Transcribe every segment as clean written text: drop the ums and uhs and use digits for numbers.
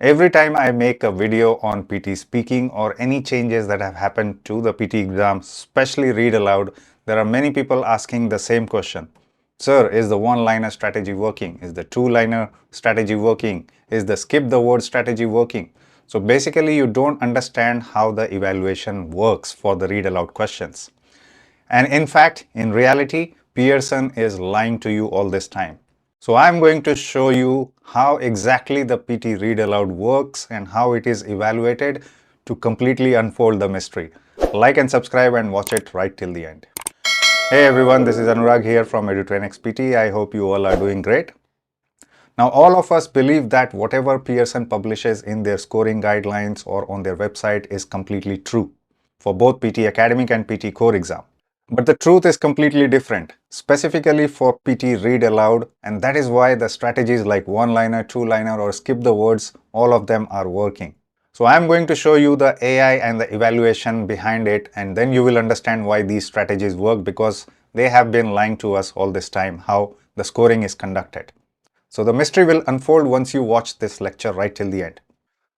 Every time I make a video on PT speaking or any changes that have happened to the PT exam, especially read aloud, there are many people asking the same question. Sir, is the one-liner strategy working? Is the two-liner strategy working? Is the skip the word strategy working? So basically, you don't understand how the evaluation works for the read aloud questions. And in fact, in reality, Pearson is lying to you all this time. So I'm going to show you how exactly the PT Read Aloud works and how it is evaluated to completely unfold the mystery. Like and subscribe and watch it right till the end. Hey everyone, this is Anurag here from Edutrainex PT. I hope you all are doing great. Now all of us believe that whatever Pearson publishes in their scoring guidelines or on their website is completely true for both PT Academic and PT Core exam. But the truth is completely different, specifically for PT Read Aloud, and that is why the strategies like one-liner, two-liner or skip the words, all of them are working. So I'm going to show you the AI and the evaluation behind it, and then you will understand why these strategies work, because they have been lying to us all this time, how the scoring is conducted. So the mystery will unfold once you watch this lecture right till the end.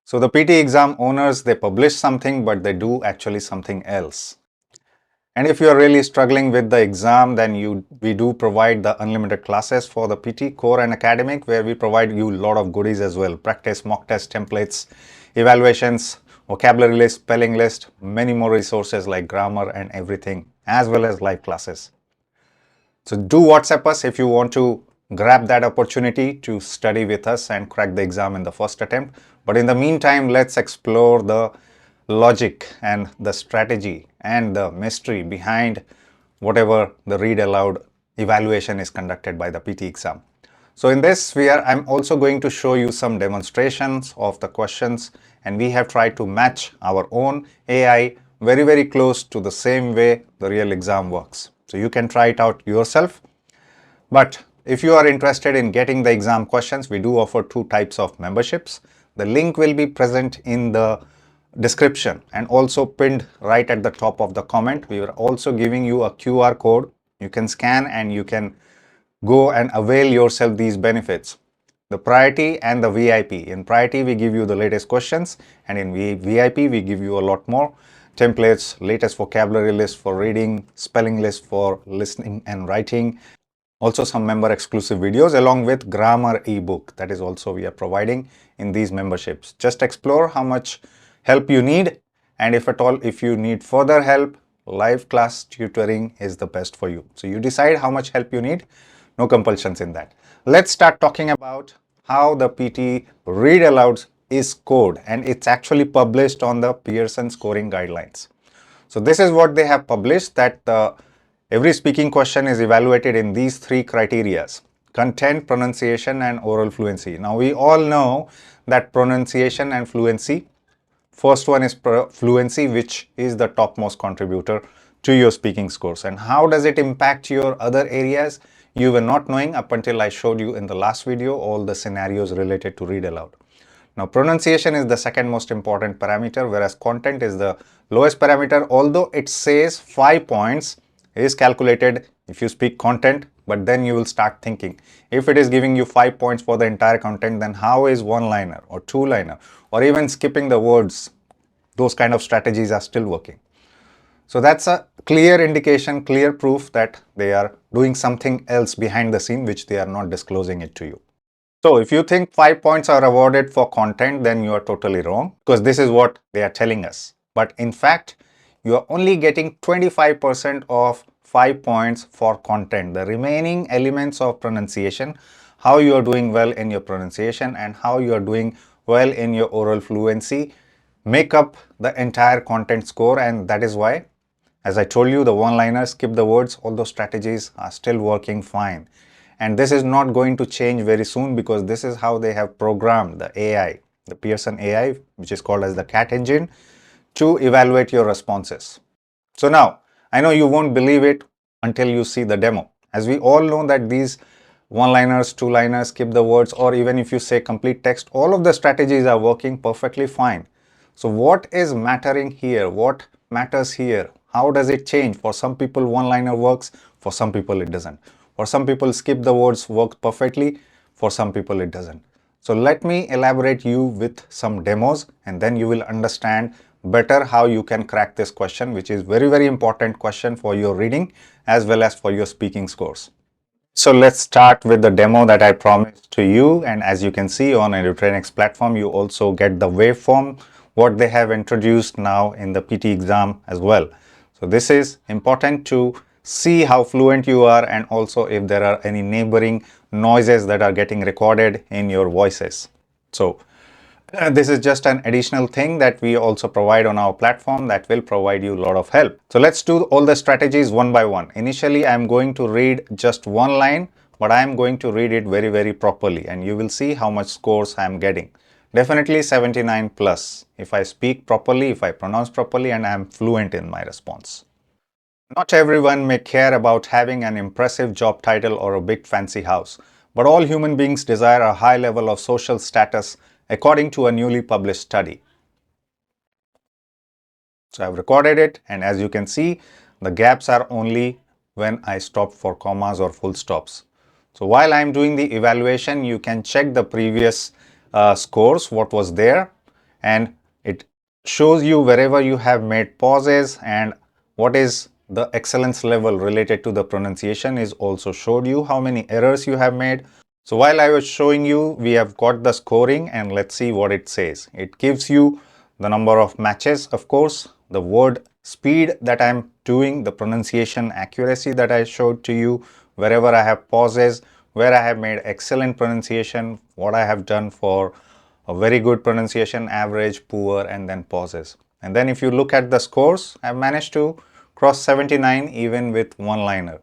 So the PT exam owners, they publish something, but they do actually something else. And if you are really struggling with the exam, then we do provide the unlimited classes for the PT, Core and Academic, where we provide you a lot of goodies as well. Practice, mock test, templates, evaluations, vocabulary list, spelling list, many more resources like grammar and everything, as well as live classes. So do WhatsApp us if you want to grab that opportunity to study with us and crack the exam in the first attempt. But in the meantime, let's explore the logic and the strategy and the mystery behind whatever the read aloud evaluation is conducted by the PT exam. So in this I'm also going to show you some demonstrations of the questions, and we have tried to match our own AI very close to the same way the real exam works. So you can try it out yourself. But if you are interested in getting the exam questions, we do offer two types of memberships. The link will be present in the description and also pinned right at the top of the comment. We are also giving you a QR code you can scan and you can go and avail yourself these benefits. The priority and the VIP. In priority, we give you the latest questions, and in VIP, we give you a lot more templates, latest vocabulary list for reading, spelling list for listening and writing. Also some member exclusive videos along with grammar ebook that is also we are providing in these memberships. Just explore how much help you need, and if at all, if you need further help, live class tutoring is the best for you. So you decide how much help you need, no compulsions in that. Let's start talking about how the PT Read Aloud is scored, and it's actually published on the Pearson scoring guidelines. So this is what they have published, that every speaking question is evaluated in these three criterias: content, pronunciation and oral fluency. Now we all know that pronunciation and fluency, first one is fluency, which is the topmost contributor to your speaking scores. And how does it impact your other areas? You were not knowing up until I showed you in the last video all the scenarios related to read aloud. Now pronunciation is the second most important parameter, whereas content is the lowest parameter, although it says 5 points is calculated if you speak content. But then you will start thinking, if it is giving you 5 points for the entire content, then how is one-liner or two-liner or even skipping the words? Those kind of strategies are still working. So that's a clear indication, clear proof that they are doing something else behind the scene, which they are not disclosing it to you. So if you think 5 points are awarded for content, then you are totally wrong, because this is what they are telling us. But in fact, you are only getting 25% of 5 points for content. The remaining elements of pronunciation, how you are doing well in your pronunciation and how you are doing well in your oral fluency, make up the entire content score. And that is why, as I told you, the one-liner, skip the words, all those strategies are still working fine. And this is not going to change very soon, because this is how they have programmed the AI, the Pearson AI, which is called as the CAT engine, to evaluate your responses. So now, I know you won't believe it until you see the demo. As we all know that these one-liners, two-liners, skip the words, or even if you say complete text, all of the strategies are working perfectly fine. So what is mattering here? What matters here? How does it change? For some people, one-liner works. For some people, it doesn't. For some people, skip the words works perfectly. For some people, it doesn't. So let me elaborate you with some demos, and then you will understand better how you can crack this question, which is very important question for your reading as well as for your speaking scores. So let's start with the demo that I promised to you, and as you can see on Edutrainex platform, you also get the waveform what they have introduced now in the PT exam as well. So this is important to see how fluent you are, and also if there are any neighboring noises that are getting recorded in your voices. So this is just an additional thing that we also provide on our platform that will provide you a lot of help. So let's do all the strategies one by one. Initially, I'm going to read just one line, but I'm going to read it very properly, and you will see how much scores I'm getting. Definitely 79 plus if I speak properly, if I pronounce properly, and I'm fluent in my response. Not everyone may care about having an impressive job title or a big fancy house, but all human beings desire a high level of social status according to a newly published study. So I've recorded it, and as you can see, the gaps are only when I stop for commas or full stops. So while I'm doing the evaluation, you can check the previous scores, what was there, and it shows you wherever you have made pauses, and what is the excellence level related to the pronunciation is also showed you how many errors you have made. So while I was showing you, we have got the scoring, and let's see what it says. It gives you the number of matches, of course, the word speed that I'm doing, the pronunciation accuracy that I showed to you, wherever I have pauses, where I have made excellent pronunciation, what I have done for a very good pronunciation, average, poor, and then pauses. And then if you look at the scores, I've managed to cross 79 even with one-liner.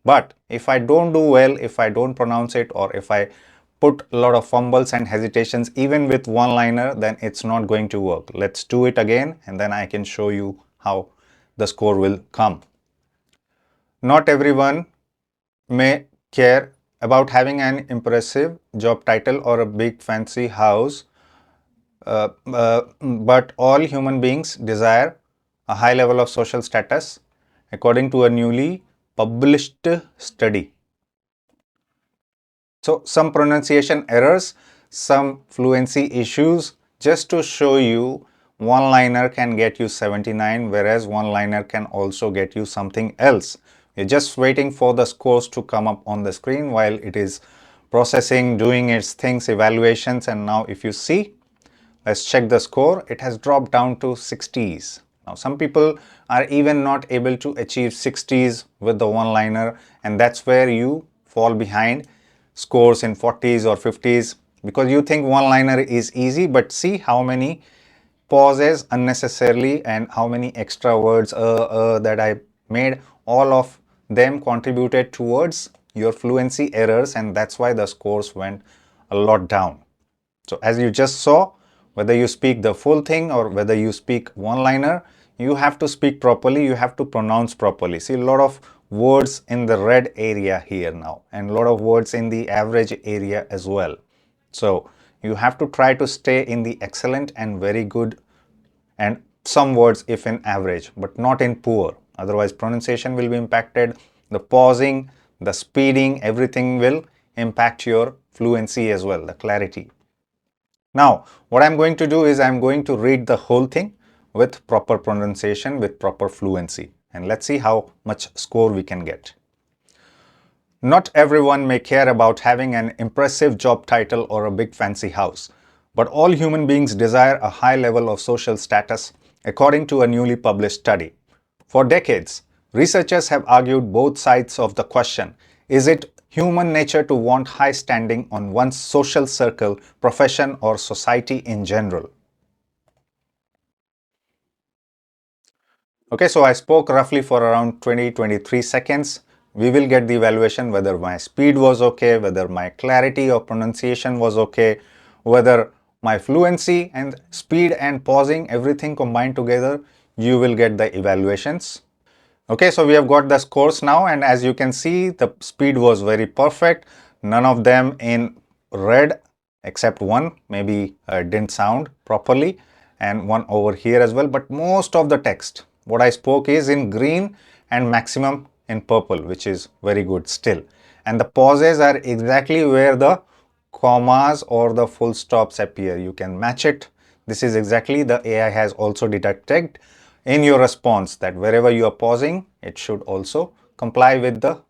But if I don't do well, if I don't pronounce it, or if I put a lot of fumbles and hesitations even with one-liner, then it's not going to work. Let's do it again, and then I can show you how the score will come. Not everyone may care about having an impressive job title or a big fancy house, but all human beings desire a high level of social status according to a newly published study. So some pronunciation errors, some fluency issues, just to show you one-liner can get you 79, whereas one-liner can also get you something else. You're just waiting for the scores to come up on the screen while it is processing, doing its things, evaluations, and now if you see, let's check the score, it has dropped down to 60s. Now some people are even not able to achieve 60s with the one-liner, and that's where you fall behind scores in 40s or 50s because you think one-liner is easy, but see how many pauses unnecessarily and how many extra words that I made. All of them contributed towards your fluency errors, and that's why the scores went a lot down. So as you just saw, whether you speak the full thing or whether you speak one-liner, you have to speak properly, you have to pronounce properly. See, a lot of words in the red area here now, and a lot of words in the average area as well. So you have to try to stay in the excellent and very good, and some words if in average, but not in poor. Otherwise pronunciation will be impacted, the pausing, the speeding, everything will impact your fluency as well, the clarity. Now, what I'm going to do is I'm going to read the whole thing with proper pronunciation, with proper fluency, and let's see how much score we can get. Not everyone may care about having an impressive job title or a big fancy house, but all human beings desire a high level of social status, according to a newly published study. For decades, researchers have argued both sides of the question: is it human nature to want high standing on one's social circle, profession, or society in general? Okay, so I spoke roughly for around 20-23 seconds. We will get the evaluation whether my speed was okay, whether my clarity or pronunciation was okay, whether my fluency and speed and pausing, everything combined together, you will get the evaluations. Okay, so we have got the scores now, and as you can see, the speed was very perfect. None of them in red except one, maybe didn't sound properly, and one over here as well. But most of the text, what I spoke, is in green and maximum in purple, which is very good still. And the pauses are exactly where the commas or the full stops appear. You can match it. This is exactly the AI has also detected in your response that wherever you are pausing, it should also comply with the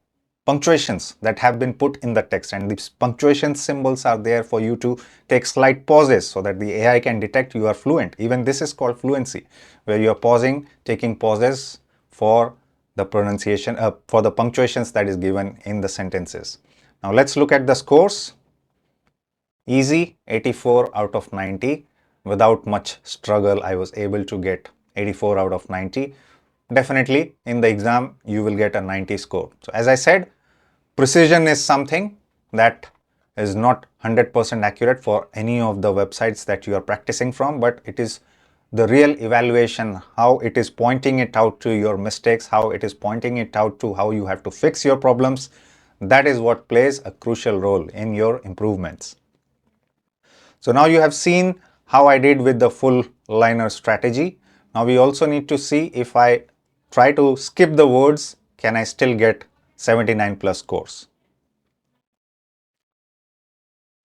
punctuations that have been put in the text, and these punctuation symbols are there for you to take slight pauses so that the AI can detect you are fluent. Even this is called fluency, where you are pausing, taking pauses for the pronunciation, for the punctuations that is given in the sentences. Now let's look at the scores. Easy, 84 out of 90. Without much struggle, I was able to get 84 out of 90. Definitely in the exam, you will get a 90 score. So as I said, precision is something that is not 100% accurate for any of the websites that you are practicing from, but it is the real evaluation, how it is pointing it out to your mistakes, how it is pointing it out to how you have to fix your problems. That is what plays a crucial role in your improvements. So now you have seen how I did with the full liner strategy. Now we also need to see if I try to skip the words, can I still get 79 plus scores?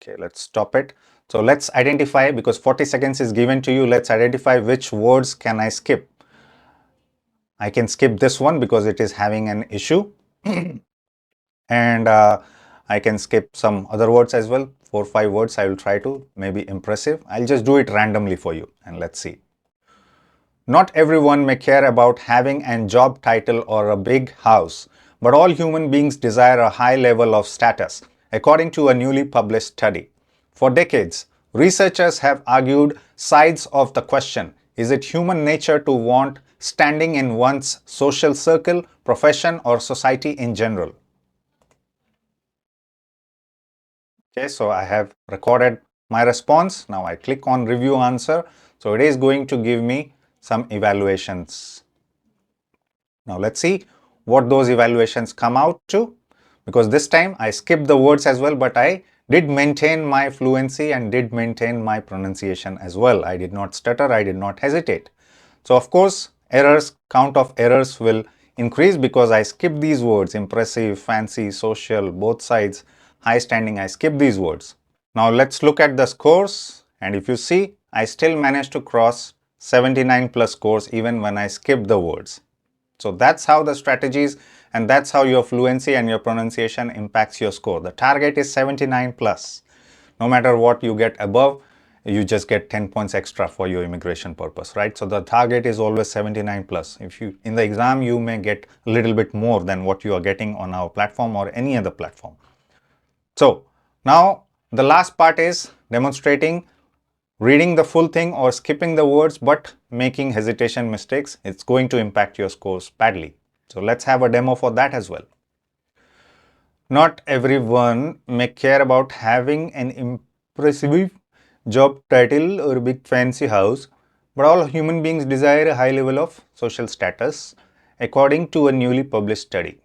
Okay, let's stop it. So let's identify, because 40 seconds is given to you, let's identify which words can I skip. I can skip this one because it is having an issue. And I can skip some other words as well. 4 or 5 words I will try to, maybe impressive. I'll just do it randomly for you and let's see. Not everyone may care about having a job title or a big house, but all human beings desire a high level of status, according to a newly published study. For decades, researchers have argued sides of the question, is it human nature to want standing in one's social circle, profession, or society in general? Okay, so I have recorded my response. Now I click on review answer. So it is going to give me some evaluations. Now let's see what those evaluations come out to, because this time I skipped the words as well, but I did maintain my fluency and did maintain my pronunciation as well. I did not stutter, I did not hesitate. So of course, count of errors will increase because I skipped these words: impressive, fancy, social, both sides, high standing. I skipped these words. Now let's look at the scores, and if you see, I still managed to cross 79 plus scores even when I skipped the words. So that's how the strategies, and that's how your fluency and your pronunciation impacts your score. The target is 79 plus. No matter what you get above, you just get 10 points extra for your immigration purpose, right? So the target is always 79 plus. If you, in the exam, you may get a little bit more than what you are getting on our platform or any other platform. So now the last part is demonstrating reading the full thing or skipping the words but making hesitation mistakes. It's going to impact your scores badly. So let's have a demo for that as well. Not everyone may care about having an impressive job title or a big fancy house, but all human beings desire a high level of social status, according to a newly published study.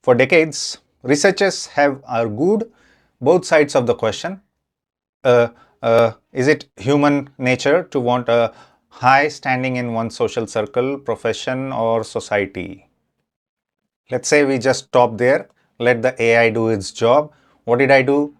For decades, researchers have argued both sides of the question. Is it human nature to want a high standing in one's social circle, profession, or society? Let's say we just stop there, let the AI do its job. What did I do?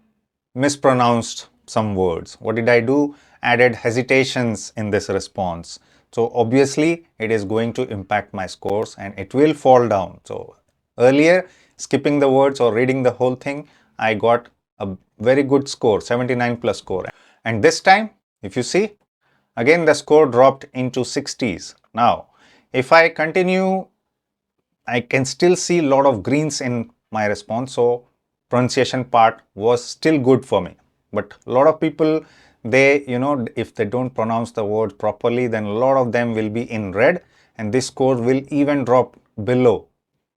Mispronounced some words. What did I do? Added hesitations in this response. So obviously it is going to impact my scores and it will fall down. So earlier, skipping the words or reading the whole thing, I got a very good score, 79 plus score. And this time, if you see, again the score dropped into 60s. Now, if I continue, I can still see a lot of greens in my response. So pronunciation part was still good for me. But a lot of people, they, if they don't pronounce the word properly, then a lot of them will be in red, and this score will even drop below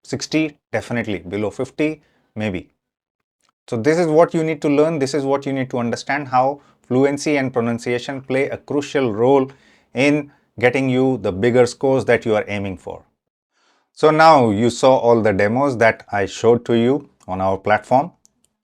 60, definitely below 50, maybe. So this is what you need to learn. This is what you need to understand, how fluency and pronunciation play a crucial role in getting you the bigger scores that you are aiming for. So now you saw all the demos that I showed to you on our platform.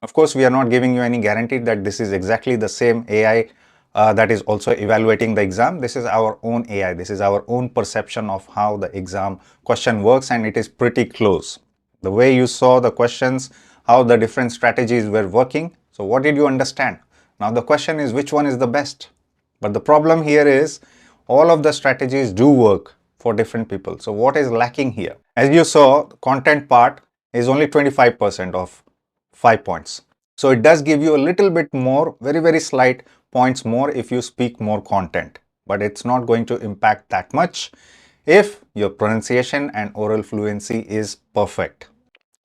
Of course, we are not giving you any guarantee that this is exactly the same AI that is also evaluating the exam. This is our own AI. This is our own perception of how the exam question works, and it is pretty close. The way you saw the questions, how the different strategies were working. So what did you understand? Now the question is, which one is the best? But the problem here is all of the strategies do work for different people. So what is lacking here? As you saw, the content part is only 25% of 5 points. So it does give you a little bit more, very slight points more if you speak more content. But it's not going to impact that much if your pronunciation and oral fluency is perfect.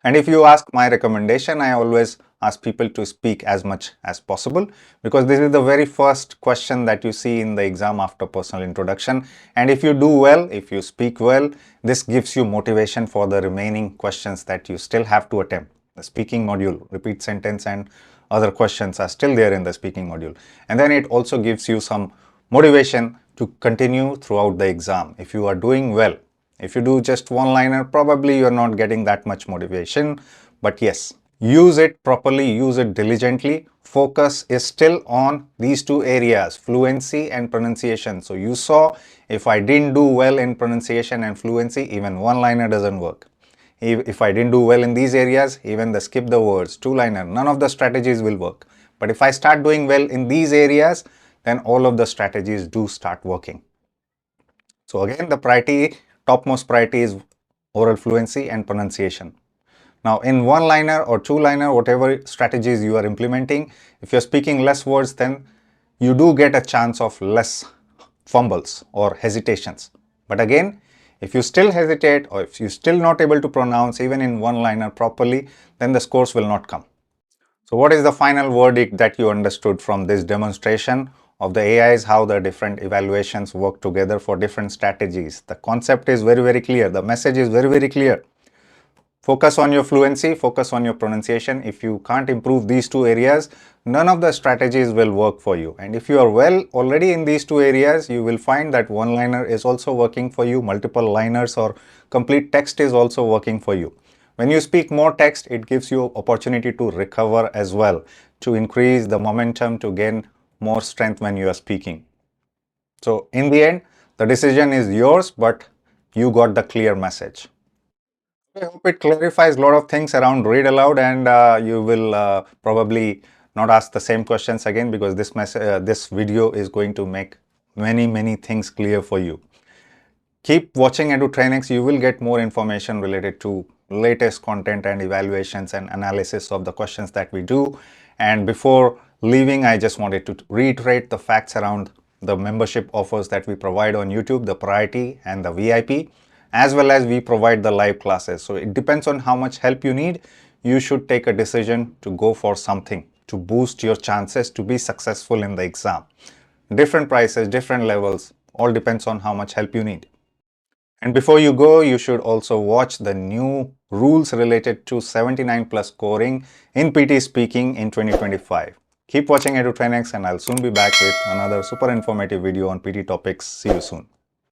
And if you ask my recommendation, I always ask people to speak as much as possible, because this is the very first question that you see in the exam after personal introduction. And if you do well, if you speak well, this gives you motivation for the remaining questions that you still have to attempt. The speaking module, repeat sentence and other questions are still there in the speaking module. And then it also gives you some motivation to continue throughout the exam. If you are doing well, if you do just one-liner, probably you're not getting that much motivation. But yes, use it properly, use it diligently. Focus is still on these two areas, fluency and pronunciation. So you saw, if I didn't do well in pronunciation and fluency, even one-liner doesn't work. If I didn't do well in these areas, even the skip the words, two-liner, none of the strategies will work. But if I start doing well in these areas, then all of the strategies do start working. So again, the topmost priority is oral fluency and pronunciation. Now in one-liner or two-liner, whatever strategies you are implementing, if you're speaking less words, then you do get a chance of less fumbles or hesitations. But again, if you still hesitate or if you're still not able to pronounce even in one-liner properly, then the scores will not come. So what is the final verdict that you understood from this demonstration of the AIs, how the different evaluations work together for different strategies? The concept is very clear. The message is very clear. Focus on your fluency, focus on your pronunciation. If you can't improve these two areas, none of the strategies will work for you. And if you are well already in these two areas, you will find that one-liner is also working for you, multiple liners or complete text is also working for you. When you speak more text, it gives you opportunity to recover as well, to increase the momentum, to gain more strength when you are speaking. So in the end, the decision is yours, but you got the clear message. I hope it clarifies a lot of things around Read Aloud, and you will probably not ask the same questions again, because this video is going to make many things clear for you. Keep watching Edutrainex. You will get more information related to latest content and evaluations and analysis of the questions that we do. And before leaving, I just wanted to reiterate the facts around the membership offers that we provide on YouTube, the priority and the VIP, as well as we provide the live classes. So it depends on how much help you need. You should take a decision to go for something to boost your chances to be successful in the exam. Different prices, different levels, all depends on how much help you need. And before you go, you should also watch the new rules related to 79+ scoring in PT speaking in 2025. Keep watching Edutrainex, and I'll soon be back with another super informative video on PT topics. See you soon.